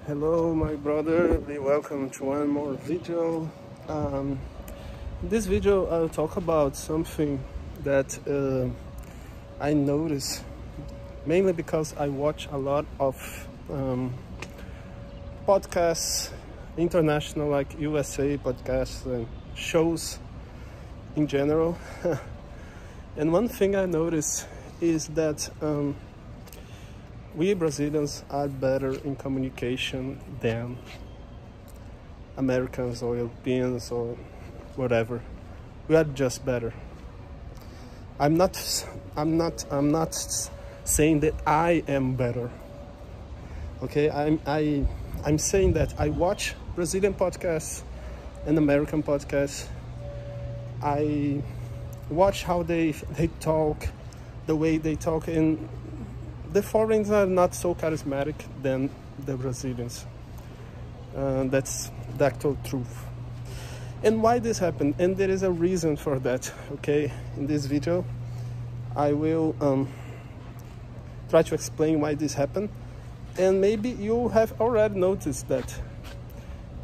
Hello my brother, be welcome to one more video. In this video I'll talk about something that I notice mainly because I watch a lot of podcasts, international like USA podcasts and shows in general. And one thing I notice is that we Brazilians are better in communication than Americans or Europeans or whatever. We are just better. I'm not saying that I am better. Okay, I'm saying that I watch Brazilian podcasts and American podcasts. I watch how they talk, the way they talk, and the foreigners are not so charismatic than the Brazilians. That's the actual truth. And why this happened? And there is a reason for that. Okay, in this video, I will try to explain why this happened. And maybe you have already noticed that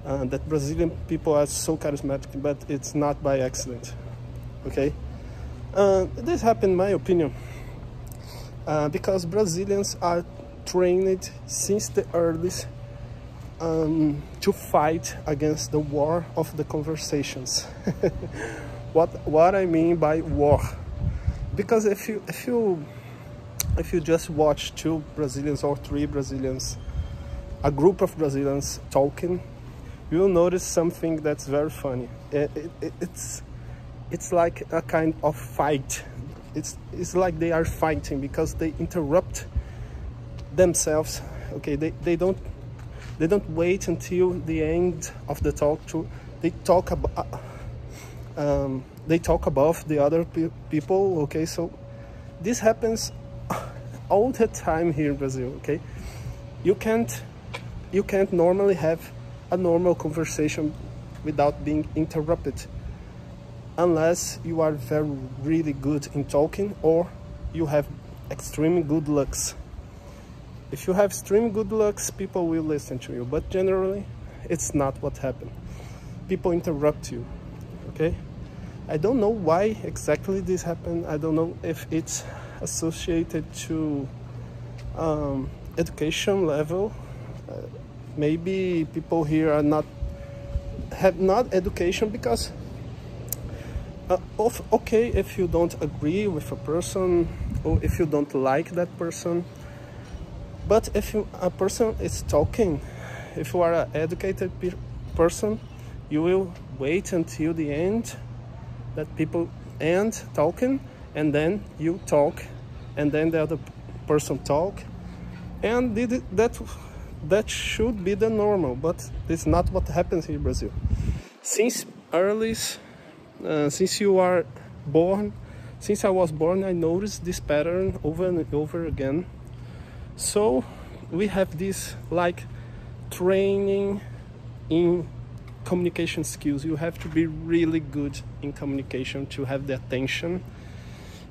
that Brazilian people are so charismatic, but it's not by accident. Okay, this happened, in my opinion. Because Brazilians are trained since the earliest to fight against the war of the conversations. What I mean by war? Because if you just watch two Brazilians or three Brazilians, a group of Brazilians talking, you will notice something that's very funny. It's like a kind of fight. It's like they are fighting because they interrupt themselves. Okay, they don't wait until the end of the talk they talk above the other people. Okay, so this happens all the time here in Brazil. Okay, you can't normally have a normal conversation without being interrupted, unless you are really good in talking or you have extreme good looks. If you have extreme good looks, people will listen to you, but generally it's not what happened. People interrupt you. Okay, I don't know why exactly this happened. I don't know if it's associated to education level. Maybe people here have not education, because okay, if you don't agree with a person or if you don't like that person, but if a person is talking, if you are an educated person, you will wait until the end that people end talking, and then you talk, and then the other person talk, and that should be the normal, but it's not what happens here in Brazil. Since since I was born, I noticed this pattern over and over again. So we have this like training in communication skills. You have to be really good in communication to have the attention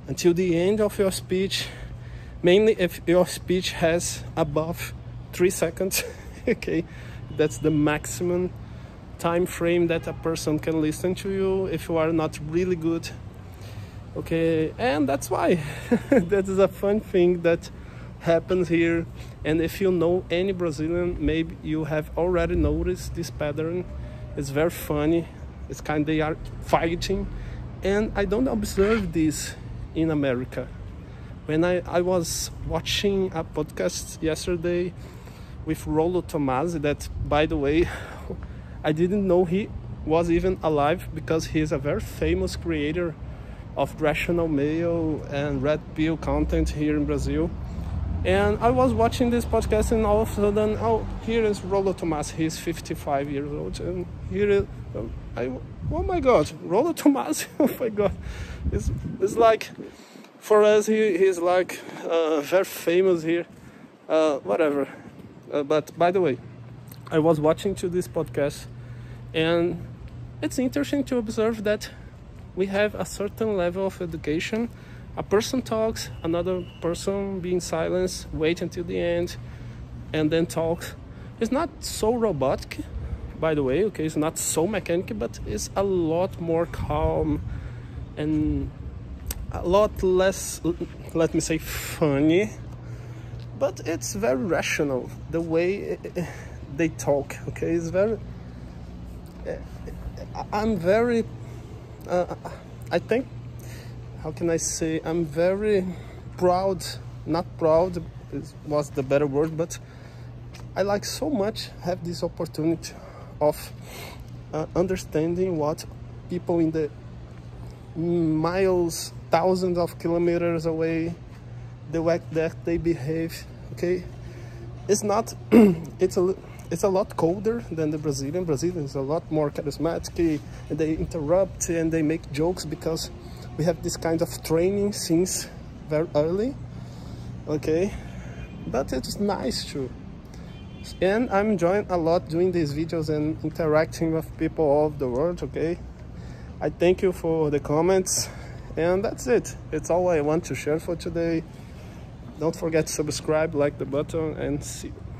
until the end of your speech, mainly if your speech has above 3 seconds. Okay, that's the maximum time frame that a person can listen to you if you are not really good. Okay, and that's why that is a fun thing that happens here. And if you know any Brazilian, maybe you have already noticed this pattern. It's very funny. It's kind of, they are fighting, and I don't observe this in America. When I was watching a podcast yesterday with Rollo Tomasi, that, by the way, I didn't know he was even alive, because he is a very famous creator of rational mail and red pill content here in Brazil. And I was watching this podcast, and all of a sudden, oh, here is Rollo Tomasi. He's 55 years old, and here is oh my God, Rollo Tomasi. Oh my God, it's like, for us he's like very famous here. Whatever. But by the way, I was watching to this podcast, and it's interesting to observe that we have a certain level of education. A person talks, another person being silent, wait until the end, and then talk. It's not so robotic, by the way, okay? It's not so mechanical, but it's a lot more calm and a lot less, let me say, funny, but it's very rational the way they talk, okay? It's very, I'm very, I think, how can I say, I'm very proud, not proud was the better word, but I like so much have this opportunity of understanding what people in the miles, thousands of kilometers away, the way that they behave, okay? It's not, it's a lot colder than the Brazilian. Brazilian is a lot more charismatic, and they interrupt and they make jokes because we have this kind of training since very early, okay? But it's nice too. And I'm enjoying a lot doing these videos and interacting with people all over the world, okay? I thank you for the comments, and that's it. It's all I want to share for today. Don't forget to subscribe, like the button, and see you.